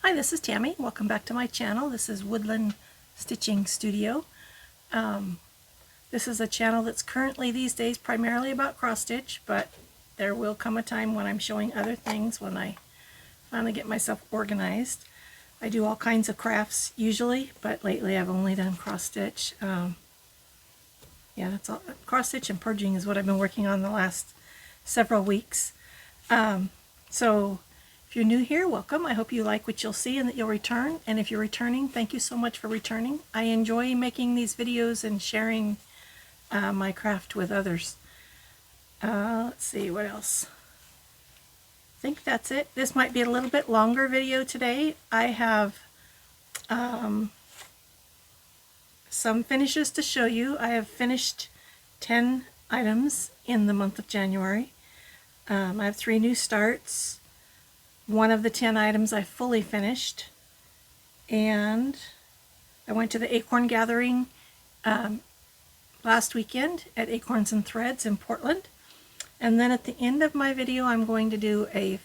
Hi, this is Tammy. Welcome back to my channel. This is Woodland Stitching Studio. This is a channel that's currently these days primarily about cross stitch, but there will come a time when I'm showing other things when I finally get myself organized. I do all kinds of crafts usually, but lately I've only done cross stitch. Yeah, that's all. Cross stitch and purging is what I've been working on the last several weeks. So if you're new here, welcome. I hope you like what you'll see and that you'll return. And if you're returning, thank you so much for returning. I enjoy making these videos and sharing my craft with others. Let's see, what else? I think that's it. This might be a little bit longer video today. I have some finishes to show you. I have finished 10 items in the month of January. I have 3 new starts. One of the 10 items I fully finished, and I went to the acorn gathering last weekend at Acorns and Threads in Portland. And then at the end of my video I'm going to do an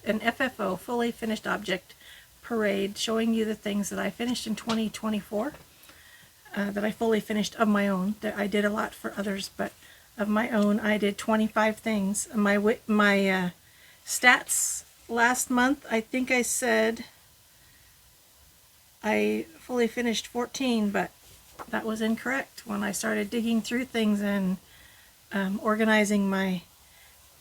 FFO, fully finished object parade, showing you the things that I finished in 2024 that I fully finished of my own. That I did a lot for others, but of my own I did 25 things. My stats last month, I think I said I fully finished 14, but that was incorrect. When I started digging through things and organizing my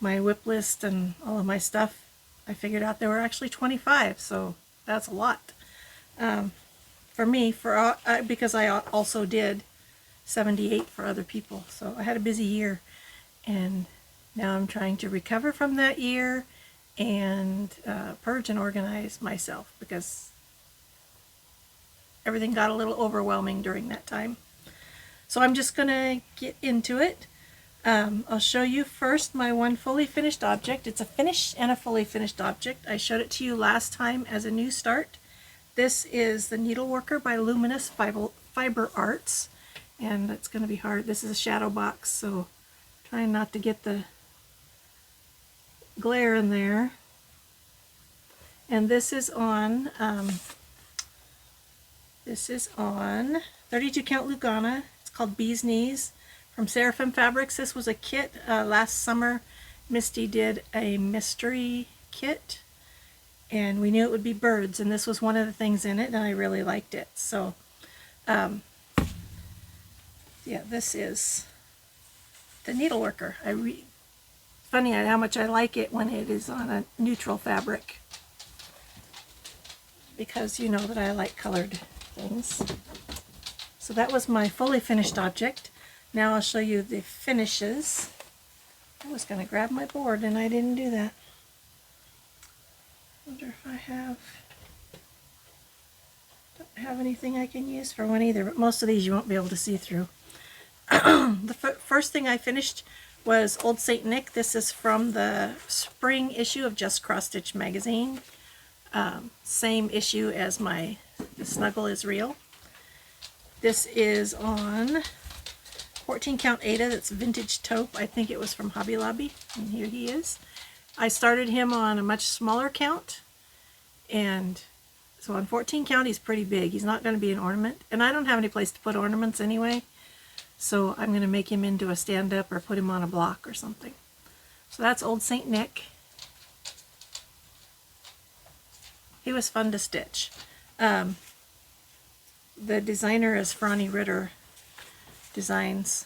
whip list and all of my stuff, I figured out there were actually 25, so that's a lot. For me, because I also did 78 for other people, so I had a busy year, and now I'm trying to recover from that year and purge and organize myself, because everything got a little overwhelming during that time. So I'm just gonna get into it. I'll show you first my one fully finished object. It's a finish and a fully finished object. I showed it to you last time as a new start. This is the Needleworker by Luminous Fiber Arts, and it's going to be hard. This is a shadow box, so trying not to get the glare in there. And this is on 32 count Lugana. It's called Bee's Knees from Seraphim Fabrics. This was a kit. Last summer Misty did a mystery kit, and we knew it would be birds, and this was one of the things in it, and I really liked it. So yeah, this is the Needleworker. Funny how much I like it when it is on a neutral fabric, because you know that I like colored things. So that was my fully finished object. Now I'll show you the finishes. I was going to grab my board and I didn't do that. Wonder if I don't have anything I can use for one either, but most of these you won't be able to see through. The first thing I finished was Old St. Nick. This is from the spring issue of Just Cross Stitch magazine. Same issue as The Snuggle is Real. This is on 14 count Ada. That's vintage taupe. I think it was from Hobby Lobby, and here he is. I started him on a much smaller count, and so on 14 count he's pretty big. He's not going to be an ornament, and I don't have any place to put ornaments anyway, so I'm going to make him into a stand-up or put him on a block or something. So that's Old St. Nick. He was fun to stitch. The designer is Franny Ritter Designs,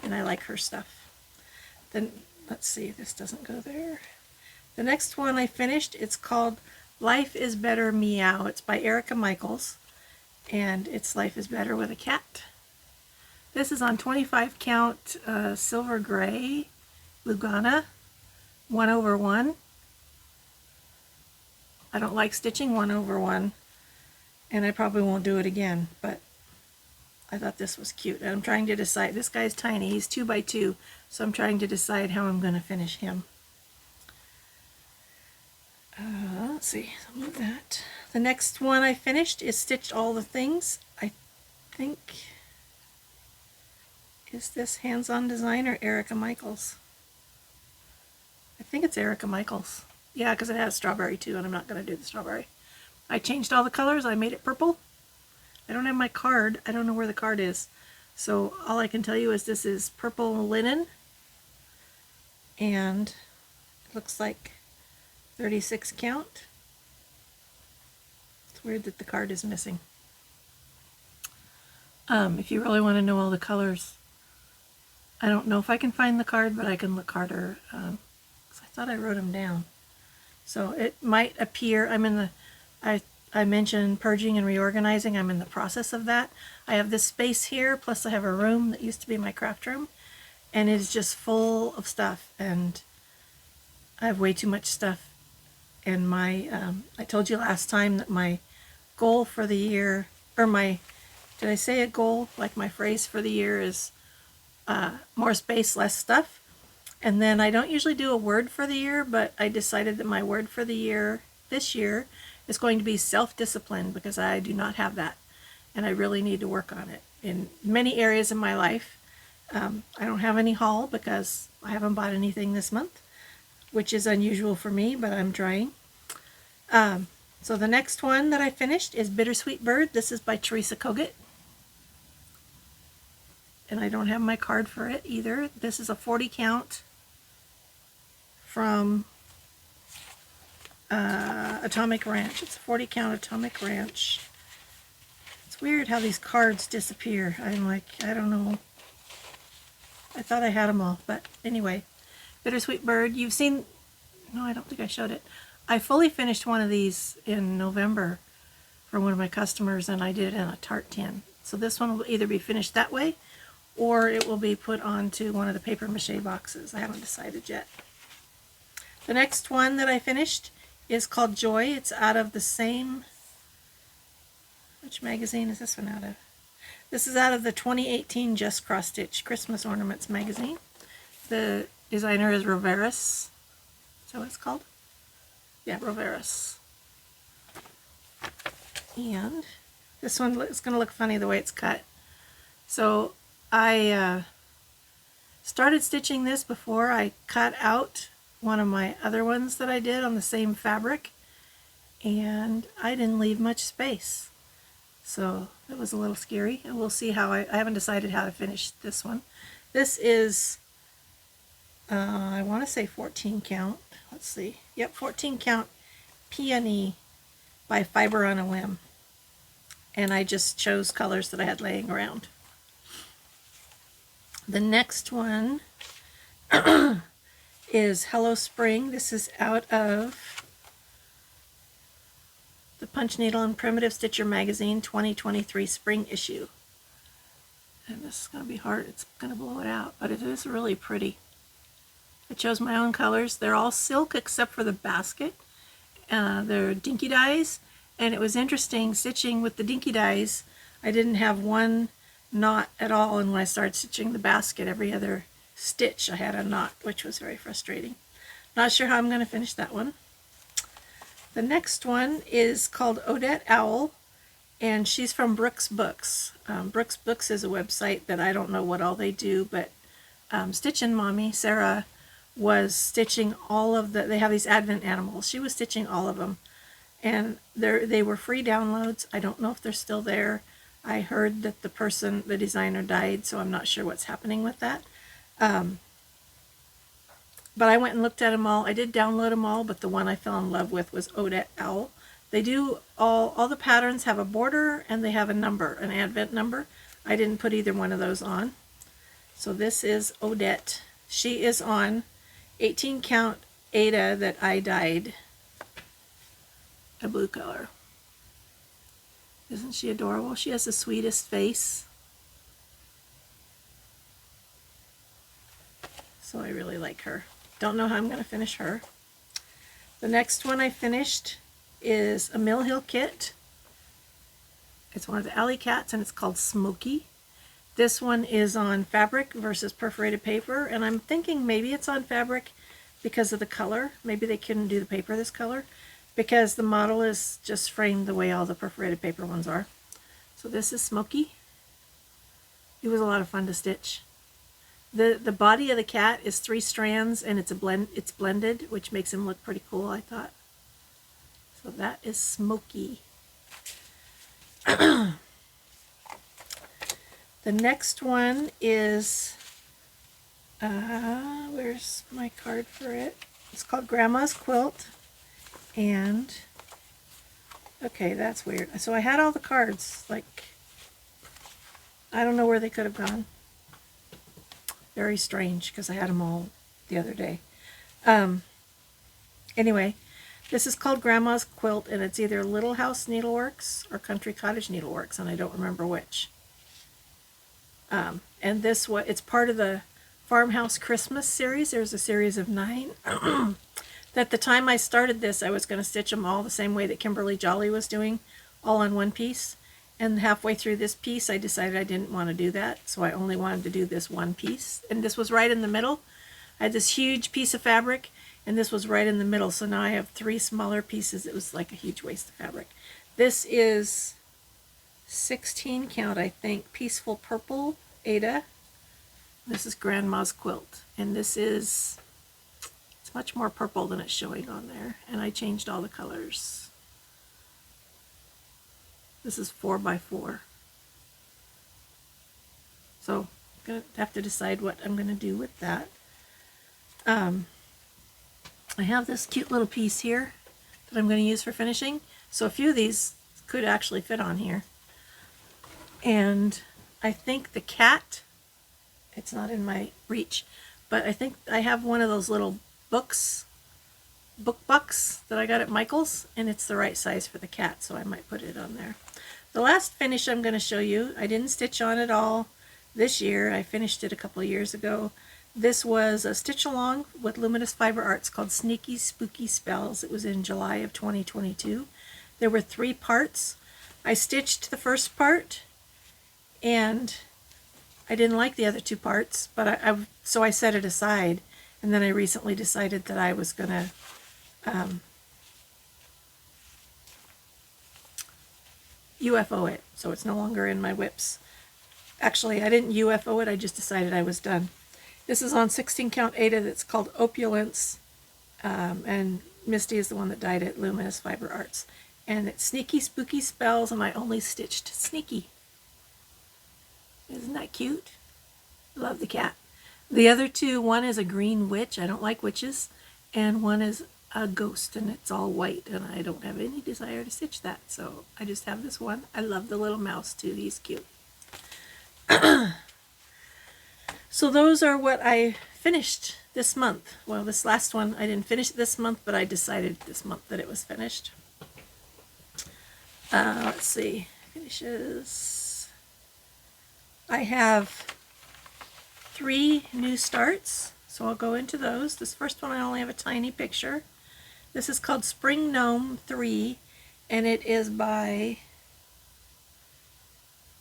and I like her stuff. Then let's see, this doesn't go there. The next one I finished, it's called Life is Better Meow. It's by Erica Michaels, and it's Life is Better with a cat. This is on 25 count silver gray Lugana 1/1. I don't like stitching 1/1, and I probably won't do it again, but I thought this was cute. And I'm trying to decide, this guy's tiny, he's 2 by 2, so I'm trying to decide how I'm going to finish him. Let's see, I'll move that. The next one I finished is Stitched All the Things. I think, is this Hands-On Design or Erica Michaels? I think it's Erica Michaels. Yeah, because it has strawberry too, and I'm not going to do the strawberry. I changed all the colors. I made it purple. I don't have my card. I don't know where the card is. So all I can tell you is this is purple linen. And it looks like 36 count. It's weird that the card is missing. If you really want to know all the colors, I don't know if I can find the card, but I can look harder. 'Cause I thought I wrote them down. So it might appear, I mentioned purging and reorganizing. I'm in the process of that. I have this space here, plus I have a room that used to be my craft room, and it's just full of stuff, and I have way too much stuff. And I told you last time that my goal for the year, did I say a goal? Like my phrase for the year is more space, less stuff. And then I don't usually do a word for the year, but I decided that my word for the year this year is going to be self-discipline, because I do not have that. And I really need to work on it in many areas of my life. I don't have any haul because I haven't bought anything this month, which is unusual for me, but I'm trying. So the next one that I finished is Bittersweet Bird. This is by Teresa Kogut. And I don't have my card for it either. This is a 40 count from Atomic Ranch. It's a 40 count Atomic Ranch. It's weird how these cards disappear. I'm like, I don't know. I thought I had them all, but anyway. Bittersweet Bird. You've seen, no, I don't think I showed it. I fully finished one of these in November for one of my customers, and I did it in a tart tin. So this one will either be finished that way, or it will be put onto one of the paper mache boxes. I haven't decided yet. The next one that I finished is called Joy. It's out of the same, which magazine is this one out of? This is out of the 2018 Just Cross Stitch Christmas Ornaments magazine. The designer is Roveris. Is that what it's called? Yeah, Roveris. And this one is going to look funny the way it's cut. So I started stitching this before I cut out one of my other ones that I did on the same fabric, and I didn't leave much space. So it was a little scary, and we'll see how I haven't decided how to finish this one. This is, I want to say 14 count. Let's see. Yep, 14 count Peony by Fiber on a Whim. And I just chose colors that I had laying around. The next one is Hello Spring. This is out of the Punch Needle and Primitive Stitcher Magazine 2023 Spring issue. And this is going to be hard. It's going to blow it out, but it is really pretty. I chose my own colors. They're all silk except for the basket. They're dinky dyes, and it was interesting stitching with the dinky dyes. I didn't have one knot at all, and when I started stitching the basket, every other stitch I had a knot, which was very frustrating. Not sure how I'm going to finish that one. The next one is called Odette Owl, and she's from Brooks Books. Brooks Books is a website that I don't know what all they do, but Stitchin' Mommy, Sarah, was stitching all of they have these Advent animals. She was stitching all of them, and they were free downloads. I don't know if they're still there. I heard that the designer died, so I'm not sure what's happening with that. But I went and looked at them all. I did download them all, but the one I fell in love with was Odette Owl. They do all the patterns have a border, and they have a number, an Advent number. I didn't put either one of those on. So this is Odette. She is on 18 count Ada that I dyed a blue color. Isn't she adorable? She has the sweetest face. So I really like her. Don't know how I'm going to finish her. The next one I finished is a Mill Hill kit. It's one of the Alley Cats, and it's called Smoky. This one is on fabric versus perforated paper, and I'm thinking maybe it's on fabric because of the color. Maybe they couldn't do the paper this color because the model is just framed the way all the perforated paper ones are. So this is Smoky. It was a lot of fun to stitch. The body of the cat is 3 strands, and it's blended, which makes him look pretty cool, I thought. So that is smoky. The next one is, where's my card for it? It's called Grandma's Quilt. And, okay, that's weird. So I had all the cards, like, I don't know where they could have gone. Very strange, because I had them all the other day. Anyway, this is called Grandma's Quilt, and it's either Little House Needleworks or Country Cottage Needleworks, and I don't remember which. And this, it's part of the Farmhouse Christmas series. There's a series of 9. At the time I started this, I was going to stitch them all the same way that Kimberly Jolly was doing, all on one piece. And halfway through this piece, I decided I didn't want to do that, so I only wanted to do this one piece. And this was right in the middle. I had this huge piece of fabric, and this was right in the middle. So now I have 3 smaller pieces. It was like a huge waste of fabric. This is 16 count, I think, Peaceful Purple Ada. This is Grandma's Quilt, and this is, it's much more purple than it's showing on there, and I changed all the colors. This is 4x4. So I'm gonna have to decide what I'm gonna do with that. I have this cute little piece here that I'm going to use for finishing. So a few of these could actually fit on here. And I think the cat, it's not in my reach, but I think I have one of those little book bucks that I got at Michael's, and it's the right size for the cat, so I might put it on there. The last finish I'm going to show you, I didn't stitch on it all this year. I finished it a couple of years ago. This was a stitch along with Luminous Fiber Arts called Sneaky Spooky Spells. It was in July of 2022. There were 3 parts. I stitched the first part, and I didn't like the other 2 parts, but so I set it aside, and then I recently decided that I was going to UFO it, so it's no longer in my whips. Actually, I didn't UFO it, I just decided I was done. This is on 16 count Ada that's called Opulence, and Misty is the one that dyed it, Luminous Fiber Arts. And it's Sneaky Spooky Spells, and I only stitched Sneaky. Isn't that cute? Love the cat. The other 2, one is a green witch, I don't like witches, and one is a ghost, and it's all white, and I don't have any desire to stitch that, so I just have this one. I love the little mouse too, he's cute. So those are what I finished this month. Well, this last one, I didn't finish it this month, but I decided this month that it was finished. Let's see, finishes. I have 3 new starts, so I'll go into those. This first one I only have a tiny picture. This is called Spring Gnome 3, and it is by,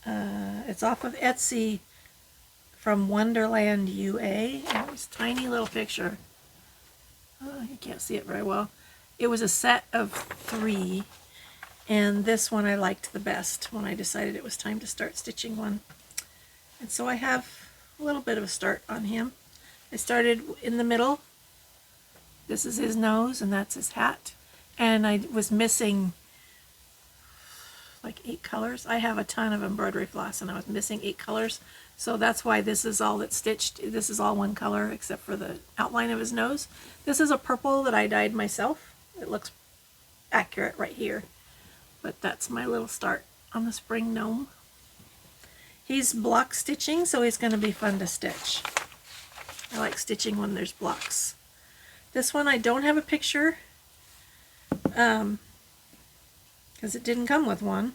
it's off of Etsy, from Wonderland UA. Oh, this tiny little picture. Oh, you can't see it very well. It was a set of 3, and this one I liked the best when I decided it was time to start stitching one. And so I have a little bit of a start on him. I started in the middle. This is his nose, and that's his hat. And I was missing like 8 colors. I have a ton of embroidery floss, and I was missing 8 colors. So that's why this is all that's stitched. This is all one color except for the outline of his nose. This is a purple that I dyed myself. It looks accurate right here. But that's my little start on the Spring Gnome. He's block stitching, so he's going to be fun to stitch. I like stitching when there's blocks. This one I don't have a picture because it didn't come with one.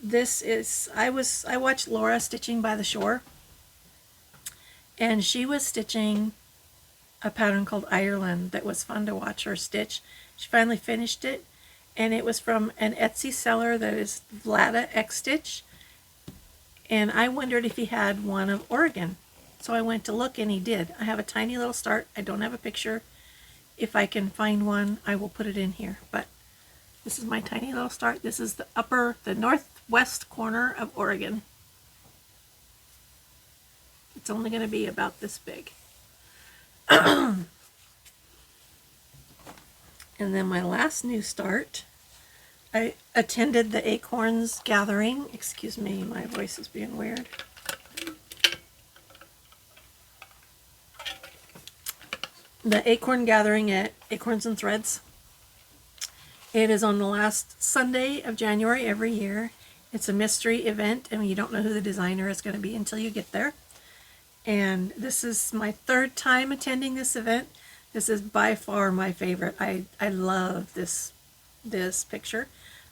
This is, I watched Laura stitching by the shore, and she was stitching a pattern called Ireland that was fun to watch her stitch. She finally finished it, and it was from an Etsy seller that is Vlada X Stitch, and I wondered if he had one of Oregon. So I went to look, and he did. I have a tiny little start. I don't have a picture. If I can find one, I will put it in here, but this is my tiny little start. This is the northwest corner of Oregon. It's only going to be about this big. And then my last new start, I attended the Acorns gathering. Excuse me, my voice is being weird. The Acorn gathering at Acorns and Threads. It is on the last Sunday of January every year. It's a mystery event, and you don't know who the designer is going to be until you get there. And this is my third time attending this event. This is by far my favorite. I love this picture.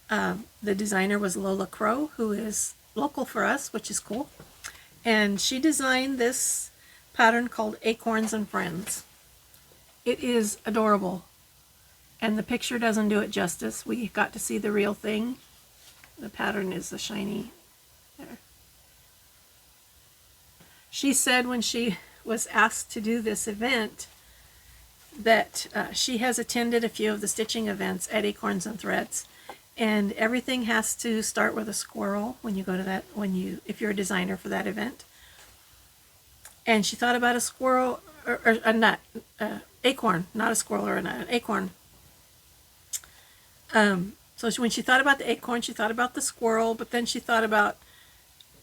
The designer was Lola Crow, who is local for us, which is cool. And she designed this pattern called Acorns and Friends. It is adorable. And the picture doesn't do it justice. We got to see the real thing. The pattern is the shiny there. She said when she was asked to do this event that she has attended a few of the stitching events at Acorns and Threads, and everything has to start with a squirrel when you go to that, if you're a designer for that event. And she thought about a squirrel or a nut, acorn, not a squirrel or a nut, an acorn. So when she thought about the acorn, she thought about the squirrel, but then she thought about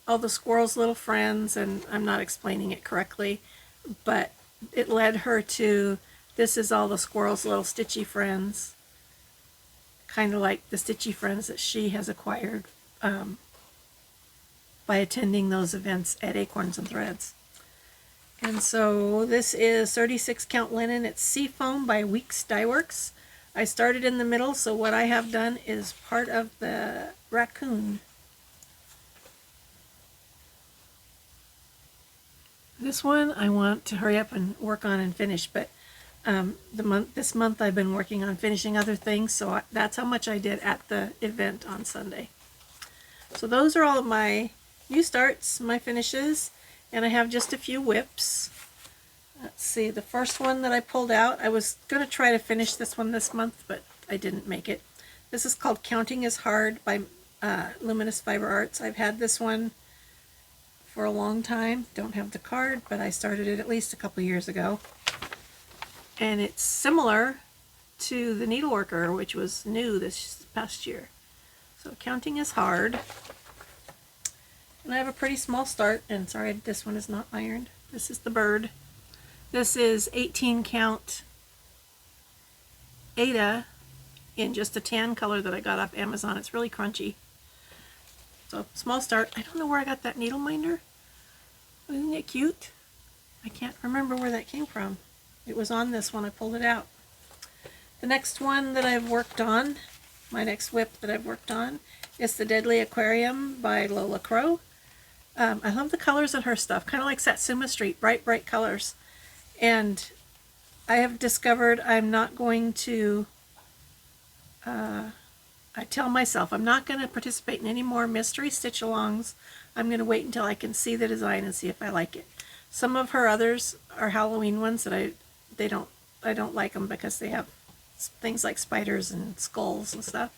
all the squirrel's little friends, and I'm not explaining it correctly, but it led her to, this is all the squirrel's little stitchy friends, kind of like the stitchy friends that she has acquired by attending those events at Acorns and Threads. And so this is 36 count linen. It's Seafoam by Weeks Dye Works. I started in the middle, so what I have done is part of the raccoon. This one I want to hurry up and work on and finish, but this month I've been working on finishing other things, so that's how much I did at the event on Sunday. So those are all of my new starts, my finishes, and I have just a few whips. Let's see, the first one that I pulled out, I was going to try to finish this one this month, but I didn't make it. This is called Counting is Hard by Luminous Fiber Arts. I've had this one for a long time. Don't have the card, but I started it at least a couple years ago. And it's similar to the Needleworker, which was new this past year. So Counting is Hard. And I have a pretty small start, and sorry, this one is not ironed. This is the bird. This is 18 count Ada in just a tan color that I got off Amazon. It's really crunchy. So small start. I don't know where I got that needle minder. Isn't it cute? I can't remember where that came from. It was on this one. I pulled it out. The next one that I've worked on, my next whip that I've worked on, is the Deadly Aquarium by Lola Crow. I love the colors in her stuff, kind of like Satsuma Street, bright, bright colors. And I have discovered I'm not going to, I tell myself I'm not going to participate in any more mystery stitch-alongs. I'm going to wait until I can see the design and see if I like it. Some of her others are Halloween ones that I don't like them because they have things like spiders and skulls and stuff.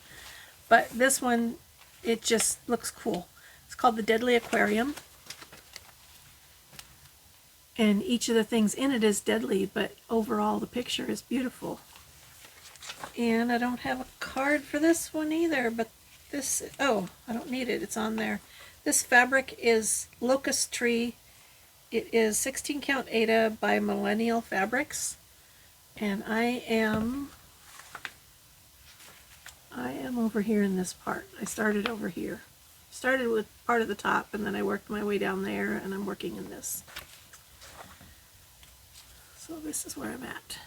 But this one, it just looks cool. It's called the Deadly Aquarium. And each of the things in it is deadly, but overall the picture is beautiful. And I don't have a card for this one either, but this, oh, I don't need it, it's on there. This fabric is Locust Tree. It is 16 count Ada by Millennial Fabrics. And I am over here in this part. I started over here. Started with part of the top, and then I worked my way down there, and I'm working in this. So this is where I'm at.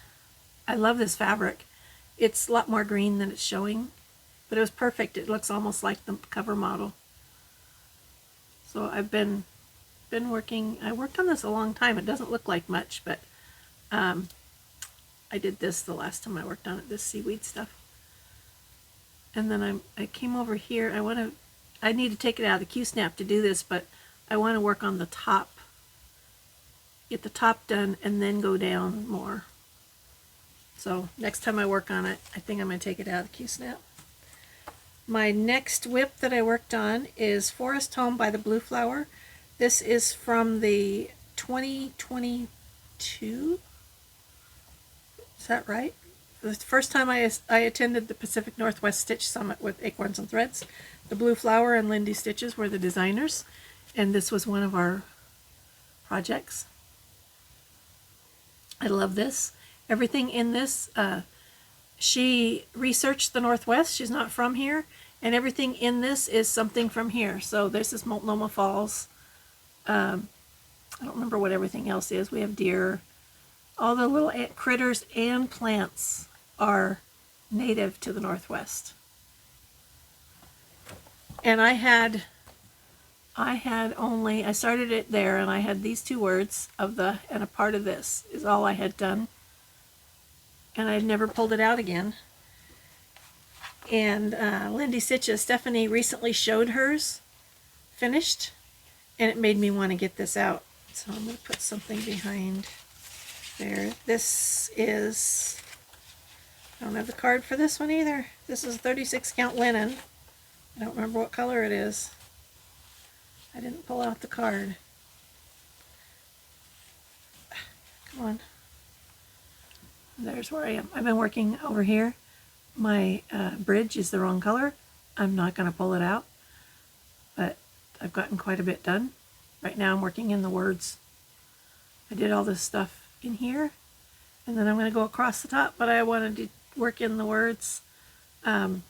I love this fabric. It's a lot more green than it's showing, but it was perfect. It looks almost like the cover model. So I've been working, I worked on this a long time. It doesn't look like much, but I did this the last time I worked on it, this seaweed stuff. And then I came over here. I need to take it out of the Q-snap to do this, but I want to work on the top. Get the top done and then go down more. So next time I work on it, I think I'm going to take it out of the Q-snap. My next whip that I worked on is Forest Home by the Blue Flower. This is from the 2022, is that right? the first time I attended the Pacific Northwest Stitch Summit with Acorns and Threads. The Blue Flower and Lindy Stitches were the designers, and this was one of our projects. I love this. Everything in this, she researched the Northwest. She's not from here, and everything in this is something from here. So this is Multnomah Falls. I don't remember what everything else is. We have deer. All the little critters and plants are native to the Northwest. And I started it there, and I had these 2 words and a part of this is all I had done. And I'd never pulled it out again. And Lindy Stitches, Stephanie recently showed hers finished, and it made me want to get this out. So I'm going to put something behind there. This is, I don't have the card for this one either. This is 36 count linen. I don't remember what color it is. I didn't pull out the card. Come on. There's where I am. I've been working over here. My bridge is the wrong color. I'm not going to pull it out, but I've gotten quite a bit done. Right now I'm working in the words. I did all this stuff in here, and then I'm going to go across the top, but I wanted to work in the words, and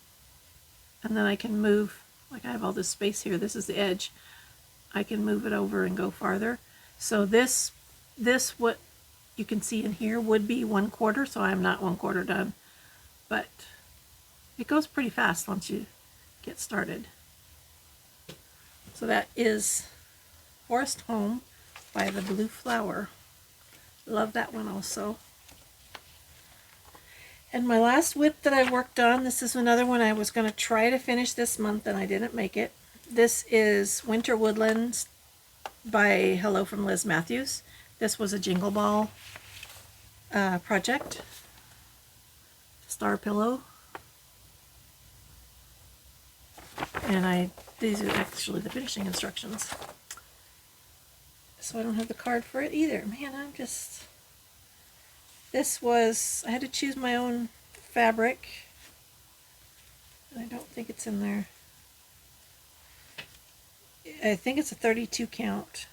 then I can move, like I have all this space here. This is the edge. I can move it over and go farther. So this what you can see in here would be 1/4, so I'm not 1/4 done, but it goes pretty fast once you get started. So that is Forest Home by the Blue Flower. Love that one also. And my last whip that I worked on, this is another one I was going to try to finish this month and I didn't make it. This is Winter Woodlands by Hello from Liz Matthews. This was a Jingle Ball project. Star pillow. And these are actually the finishing instructions. So I don't have the card for it either. Man, I had to choose my own fabric. I don't think it's in there. I think it's a 32 count.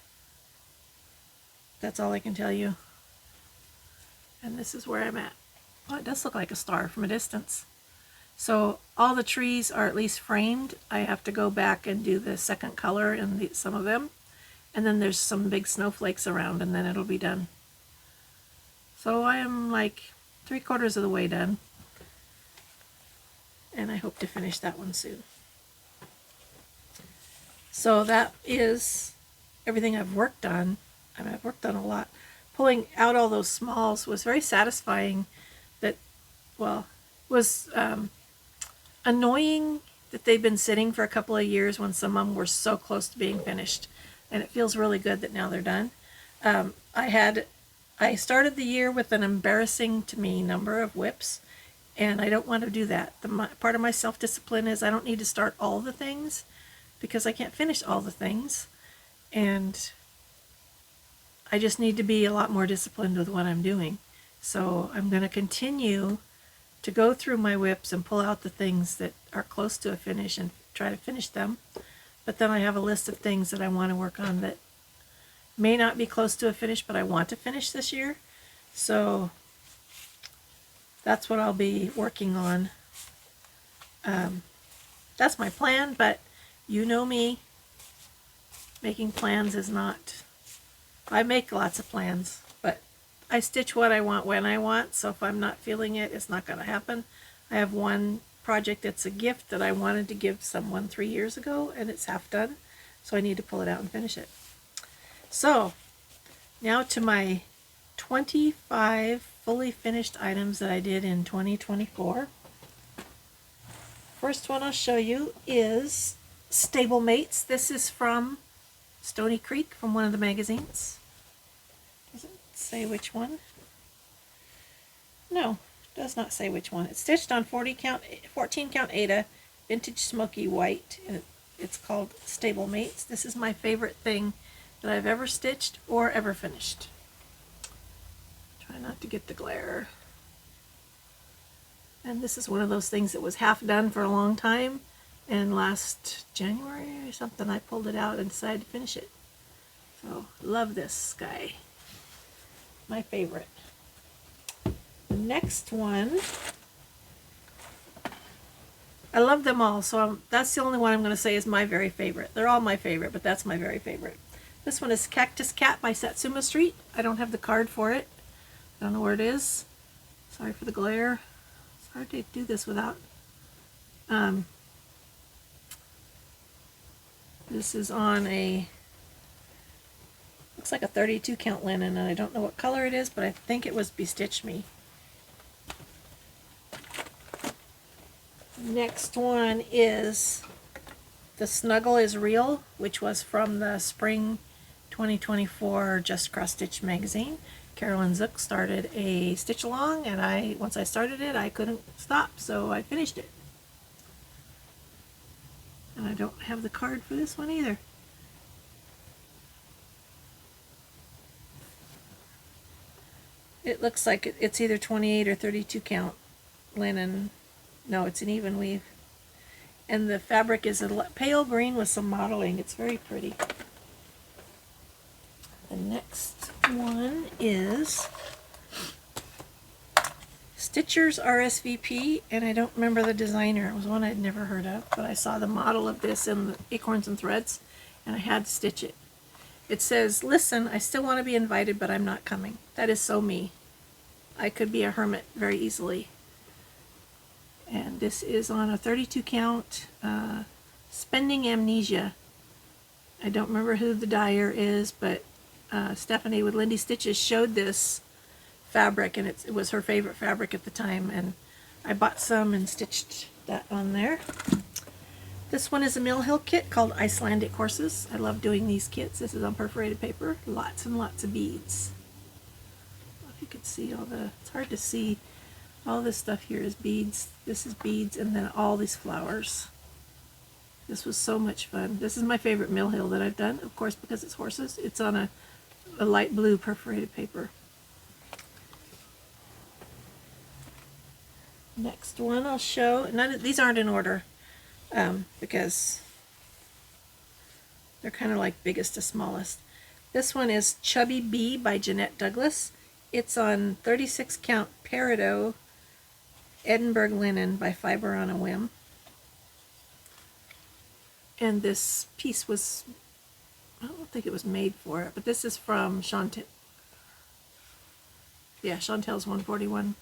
That's all I can tell you. And this is where I'm at. Well, it does look like a star from a distance. So all the trees are at least framed. I have to go back and do the second color in some of them. And then there's some big snowflakes around, and then it'll be done. So I am like 3/4 of the way done. And I hope to finish that one soon. So that is everything I've worked on. I mean, I've worked on a lot. Pulling out all those smalls was very satisfying. Was annoying that they've been sitting for a couple of years when some of them were so close to being finished. And it feels really good that now they're done. I started the year with an embarrassing to me number of whips, and I don't want to do that. Part of my self-discipline is I don't need to start all the things because I can't finish all the things. And I just need to be a lot more disciplined with what I'm doing. So I'm going to continue to go through my whips and pull out the things that are close to a finish and try to finish them. But then I have a list of things that I want to work on that may not be close to a finish, but I want to finish this year. So that's what I'll be working on. That's my plan, but you know me. Making plans is not... I make lots of plans, but I stitch what I want when I want, so if I'm not feeling it, it's not going to happen. I have one project that's a gift that I wanted to give someone 3 years ago, and it's half done, so I need to pull it out and finish it. So, now to my 25 fully finished items that I did in 2024. First one I'll show you is Stablemates. This is from Stony Creek, from one of the magazines. Doesn't say which one. No, does not say which one. It's stitched on 14 count Aida, vintage smoky white, and it's called Stablemates. This is my favorite thing that I've ever stitched or ever finished. Try not to get the glare. And this is one of those things that was half done for a long time, and last January or something I pulled it out and decided to finish it. So love this guy. My favorite. The next one, I love them all, so that's the only one I'm going to say is my very favorite. They're all my favorite, but that's my very favorite. This one is Cactus Cat by Satsuma Street. I don't have the card for it. I don't know where it is. Sorry for the glare. It's hard to do this without. This is on a, looks like a 32 count linen, and I don't know what color it is, but I think it was Bestitch Me. Next one is The Snuggle is Real, which was from the spring 2024 Just Cross Stitch magazine. Carolyn Zook started a stitch along, and once I started it, I couldn't stop, so I finished it. And I don't have the card for this one either. It looks like it's either 28 or 32 count linen. No, it's an even weave. And the fabric is a pale green with some modeling. It's very pretty. The next one is Stitcher's RSVP, and I don't remember the designer. It was one I'd never heard of, but I saw the model of this in the Acorns and Threads, and I had to stitch it. It says, "Listen, I still want to be invited, but I'm not coming." That is so me. I could be a hermit very easily. And this is on a 32 count, Spending Amnesia. I don't remember who the dyer is, but Stephanie with Lindy Stitches showed this fabric, and it was her favorite fabric at the time, and I bought some and stitched that on there. This one is a Mill Hill kit called Icelandic Horses. I love doing these kits. This is on perforated paper, lots and lots of beads. I don't know if you could see all the, it's hard to see. All this stuff here is beads. This is beads, and then all these flowers. This was so much fun. This is my favorite Mill Hill that I've done, of course, because it's horses. It's on a light blue perforated paper. Next one I'll show. These aren't in order because they're kind of like biggest to smallest. This one is Chubby Bee by Jeanette Douglas. It's on 36 count Peridot Edinburgh linen by Fiber on a Whim. And this piece was, I don't think it was made for it, but this is from Chantel. Yeah, Chantel's 141.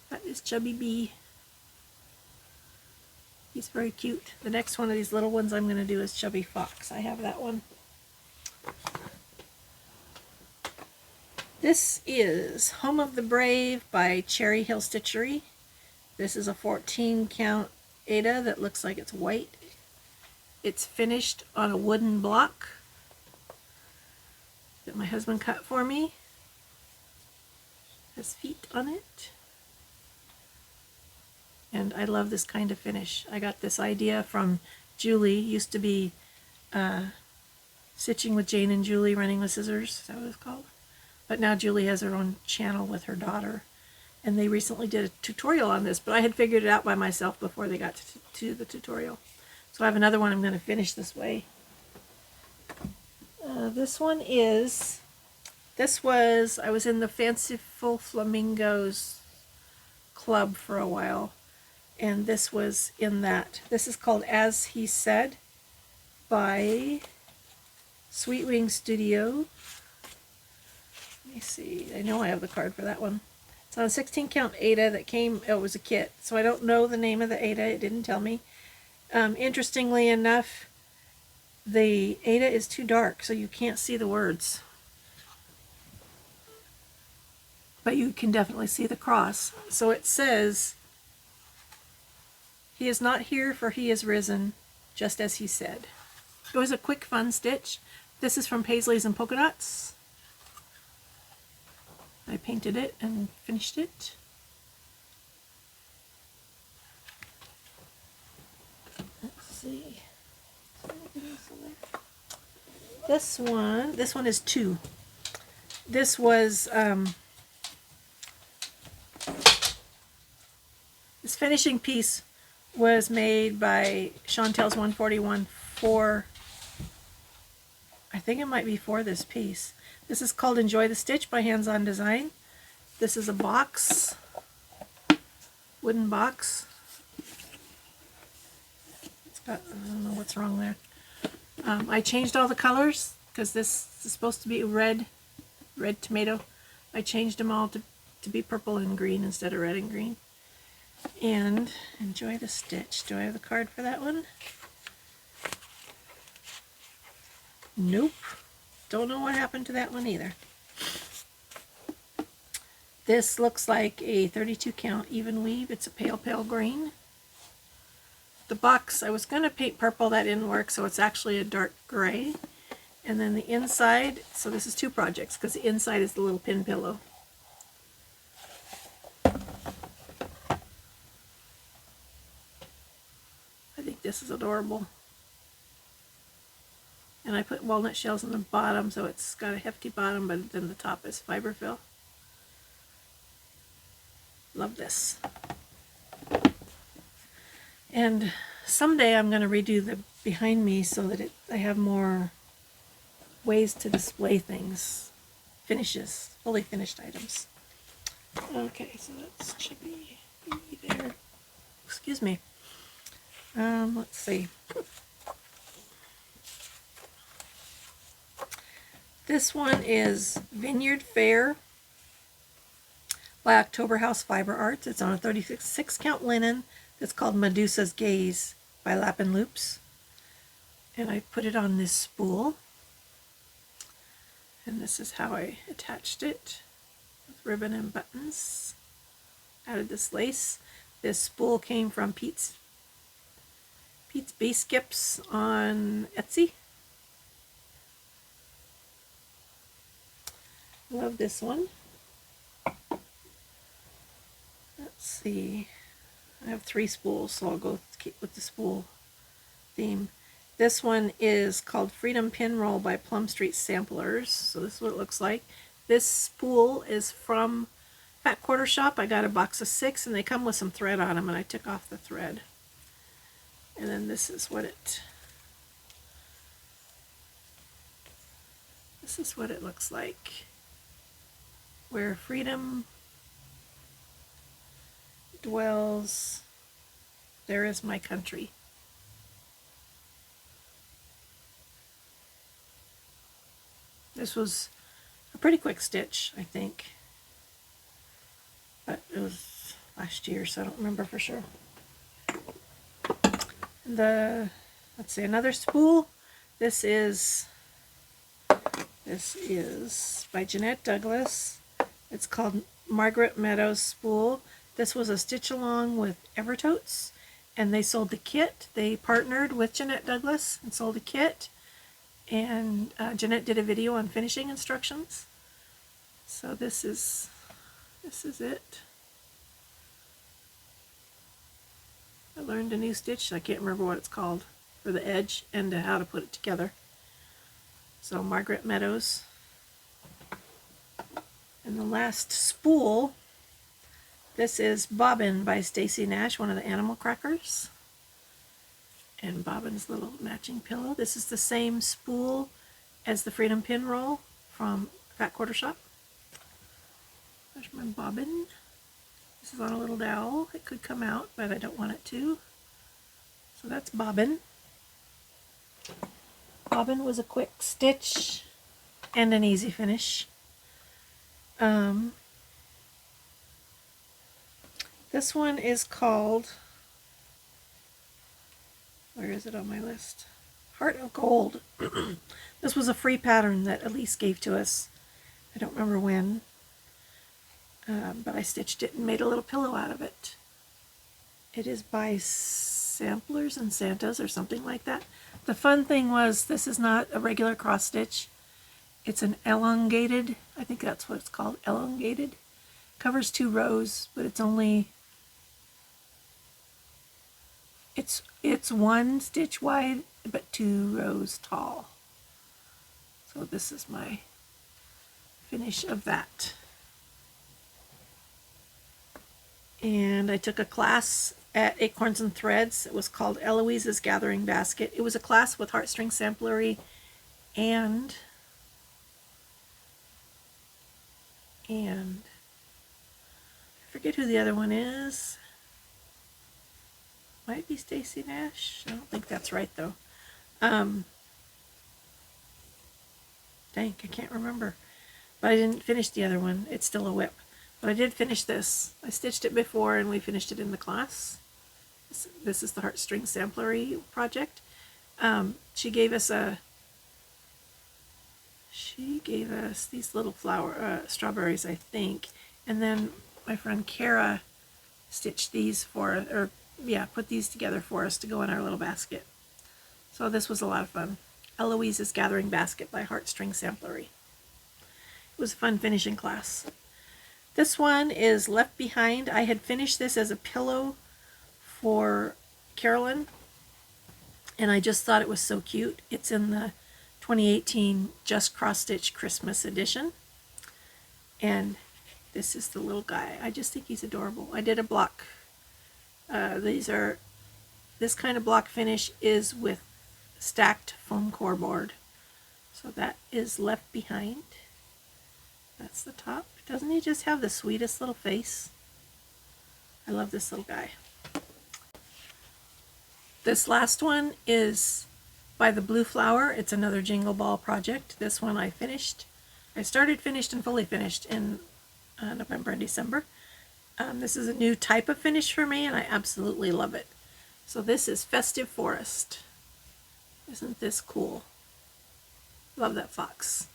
That is Chubby Bee. He's very cute. The next one of these little ones I'm going to do is Chubby Fox. I have that one. This is Home of the Brave by Cherry Hill Stitchery. This is a 14 count Aida that looks like it's white. It's finished on a wooden block that my husband cut for me. Has feet on it. And I love this kind of finish. I got this idea from Julie. Used to be Stitching with Jane and Julie, Running with Scissors. Is that what it's called? But now Julie has her own channel with her daughter. And they recently did a tutorial on this, but I had figured it out by myself before they got to the tutorial. So I have another one I'm going to finish this way. This one is, I was in the Fanciful Flamingos club for a while, and this was in that. This is called As He Said by Sweet Wing Studio. Let me see, I know I have the card for that one. It's on a 16 count Aida that came, it was a kit, so I don't know the name of the Aida, it didn't tell me. Interestingly enough, the Aida is too dark, so you can't see the words. But you can definitely see the cross. So it says, "He is not here, for he is risen, just as he said." It was a quick, fun stitch. This is from Paisleys and Polka Dots. I painted it and finished it. Let's see. This one is 2. This was This finishing piece was made by Chantel's 141 for, I think it might be for this piece. This is called Enjoy the Stitch by Hands On Design. This is a box, wooden box. It's got, I don't know what's wrong there. I changed all the colors because this is supposed to be red tomato. I changed them all to be purple and green instead of red and green. And Enjoy the Stitch. Do I have the card for that one? Nope. Don't know what happened to that one either. This looks like a 32 count even weave. It's a pale green. The box, I was going to paint purple, that didn't work, so it's actually a dark gray. And then the inside, so this is two projects because the inside is the little pin pillow. I think this is adorable. And I put walnut shells on the bottom, so it's got a hefty bottom, but then the top is fiberfill. Love this. And someday I'm going to redo the behind me so that I have more ways to display things, finishes, fully finished items. Okay, so that should be there. Excuse me. Let's see. This one is Vineyard Fair by October House Fiber Arts. It's on a 36 count linen. It's called Medusa's Gaze by Lap and Loops. And I put it on this spool. And this is how I attached it with ribbon and buttons. Added this lace. This spool came from Pete's Bee Skips on Etsy. Love this one. Let's see. I have 3 spools, so I'll go keep with the spool theme. This one is called Freedom Pin Roll by Plum Street Samplers. So this is what it looks like. This spool is from Fat Quarter Shop. I got a box of 6 and they come with some thread on them and I took off the thread. And then this is what it looks like. Where freedom dwells, there is my country. This was a pretty quick stitch, I think. But it was last year, so I don't remember for sure. Let's see, another spool. This is by Jeanette Douglas. It's called Margaret Meadows Spool. This was a stitch along with Evertotes, and they sold the kit. They partnered with Jeanette Douglas and sold a kit. And Jeanette did a video on finishing instructions. So this is it. I learned a new stitch. I can't remember what it's called for the edge and how to put it together. So Margaret Meadows. And the last spool, this is Bobbin by Stacy Nash, one of the animal crackers. And Bobbin's little matching pillow. This is the same spool as the Freedom Pin Roll from Fat Quarter Shop. There's my bobbin. This is on a little dowel. It could come out, but I don't want it to. So that's bobbin. Bobbin was a quick stitch and an easy finish. This one is called, where is it on my list? Heart of Gold. This was a free pattern that Elise gave to us. I don't remember when, but I stitched it and made a little pillow out of it. It is by Samplers and Santas or something like that. The fun thing was this is not a regular cross stitch. It's an elongated, I think that's what it's called, elongated. Covers 2 rows, but it's only, it's 1 stitch wide, but 2 rows tall. So this is my finish of that. And I took a class at Acorns and Threads. It was called Eloise's Gathering Basket. It was a class with heartstring samplery and I forget who the other one is. Might be Stacy Nash. I don't think that's right though. Dang, I can't remember. But I didn't finish the other one. It's still a whip. But I did finish this. I stitched it before and we finished it in the class. This is the heartstring samplery project. She gave us these little strawberries, I think. And then my friend Kara stitched these put these together for us to go in our little basket. So this was a lot of fun. Eloise's Gathering Basket by Heartstring Samplery. It was a fun finishing class. This one is Left Behind. I had finished this as a pillow for Carolyn, and I just thought it was so cute. It's in the 2018 Just Cross Stitch Christmas edition. And this is the little guy. I just think he's adorable. I did a block. This kind of block finish is with stacked foam core board. So that is Left Behind. That's the top. Doesn't he just have the sweetest little face? I love this little guy. This last one is by the Blue Flower. It's another Jingle Ball project. This one I finished. I started, finished, and fully finished in November and December. This is a new type of finish for me, and I absolutely love it. So this is Festive Forest. Isn't this cool? Love that fox.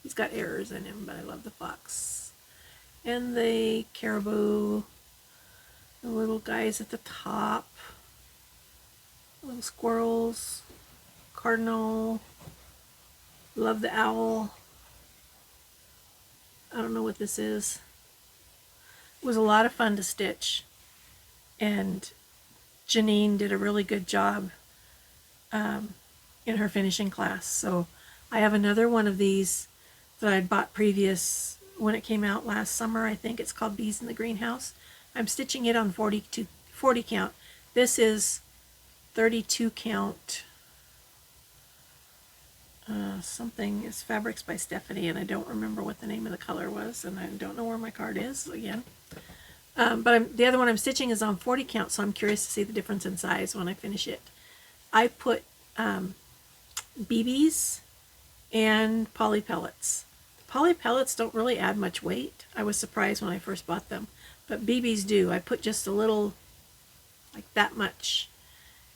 He's got errors in him, but I love the fox. And the caribou, the little guys at the top, little squirrels, cardinal, love the owl. I don't know what this is. It was a lot of fun to stitch, and Janine did a really good job in her finishing class. So I have another one of these that I'd bought previous when it came out last summer. I think it's called Bees in the Greenhouse. I'm stitching it on 40 count. This is 32 count. Something is Fabrics by Stephanie, and I don't remember what the name of the color was, and I don't know where my card is again. But the other one I'm stitching is on 40 count, so I'm curious to see the difference in size when I finish it. I put BBs and poly pellets. Poly pellets don't really add much weight. I was surprised when I first bought them, but BBs do. I put just a little, like that much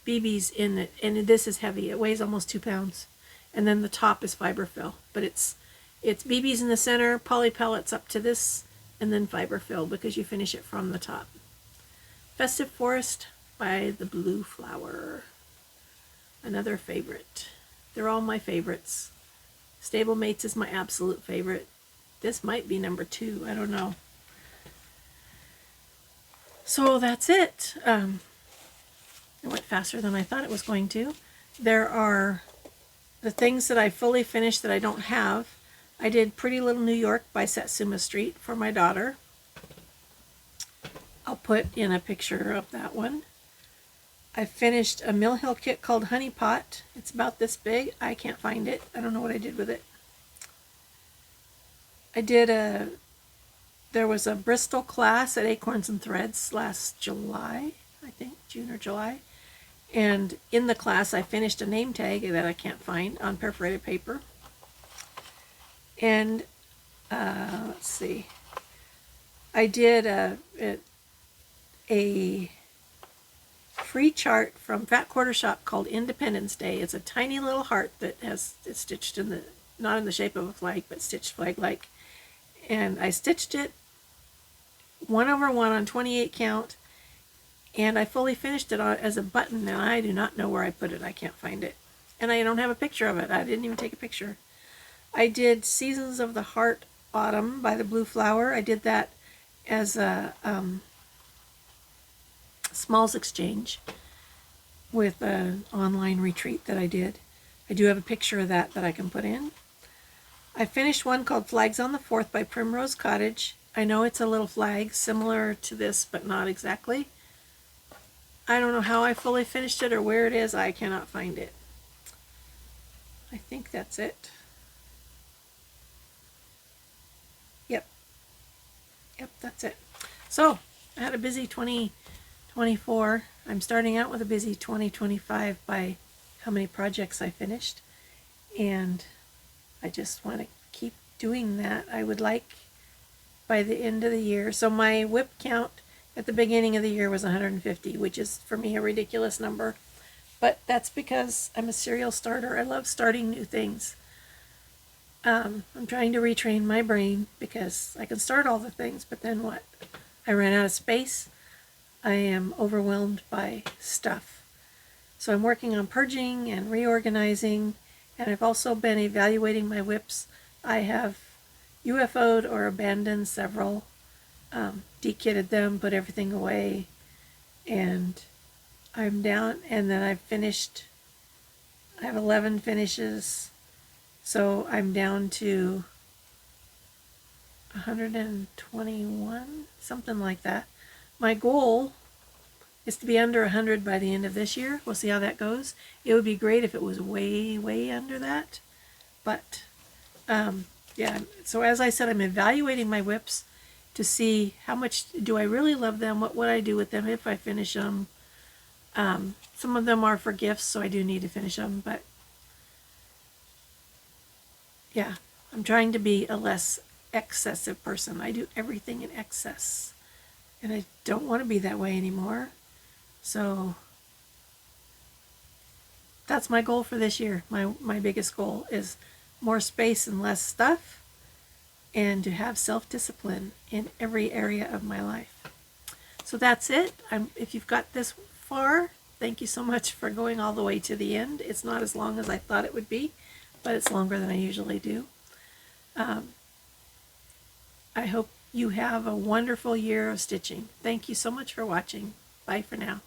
BBs in it, and this is heavy. It weighs almost 2 pounds. And then the top is fiberfill, but it's BBs in the center, poly pellets up to this, and then fiberfill because you finish it from the top. Festive Forest by the Blue Flower. Another favorite. They're all my favorites. Stablemates is my absolute favorite. This might be number 2. I don't know. So that's it. It went faster than I thought it was going to. There are the things that I fully finished that I don't have. I did Pretty Little New York by Satsuma Street for my daughter. I'll put in a picture of that one. I finished a Mill Hill kit called Honey Pot. It's about this big. I can't find it. I don't know what I did with it. There was a Bristol class at Acorns and Threads last July, I think, June or July. And in the class, I finished a name tag that I can't find on perforated paper. And let's see, I did a free chart from Fat Quarter Shop called Independence Day. It's a tiny little heart that it's stitched in not in the shape of a flag, but stitched flag-like. And I stitched it 1/1 on 28 count. And I fully finished it as a button, and I do not know where I put it. I can't find it. And I don't have a picture of it. I didn't even take a picture. I did Seasons of the Heart Autumn by the Blue Flower. I did that as a Smalls Exchange with an online retreat that I did. I do have a picture of that I can put in. I finished one called Flags on the 4th by Primrose Cottage. I know it's a little flag similar to this, but not exactly. I don't know how I fully finished it or where it is. I cannot find it. I think that's it. Yep. Yep, that's it. So, I had a busy 2024. I'm starting out with a busy 2025 by how many projects I finished. And I just want to keep doing that. I would like by the end of the year. So my whip count at the beginning of the year was 150, which is for me a ridiculous number. But that's because I'm a serial starter. I love starting new things. I'm trying to retrain my brain because I can start all the things, but then what? I ran out of space. I am overwhelmed by stuff. So I'm working on purging and reorganizing, and I've also been evaluating my whips. I have UFO'd or abandoned several, dekitted them, put everything away, and I'm down, and then I've finished, I have 11 finishes, so I'm down to 121, something like that. My goal is to be under 100 by the end of this year. We'll see how that goes. It would be great if it was way, way under that, but yeah, so as I said, I'm evaluating my whips to see how much do I really love them, what would I do with them if I finish them. Some of them are for gifts, so I do need to finish them, but yeah, I'm trying to be a less excessive person. I do everything in excess, and I don't want to be that way anymore. So that's my goal for this year. My biggest goal is more space and less stuff, and to have self-discipline in every area of my life. So that's it. If you've got this far, thank you so much for going all the way to the end. It's not as long as I thought it would be, but it's longer than I usually do. I hope you have a wonderful year of stitching. Thank you so much for watching. Bye for now.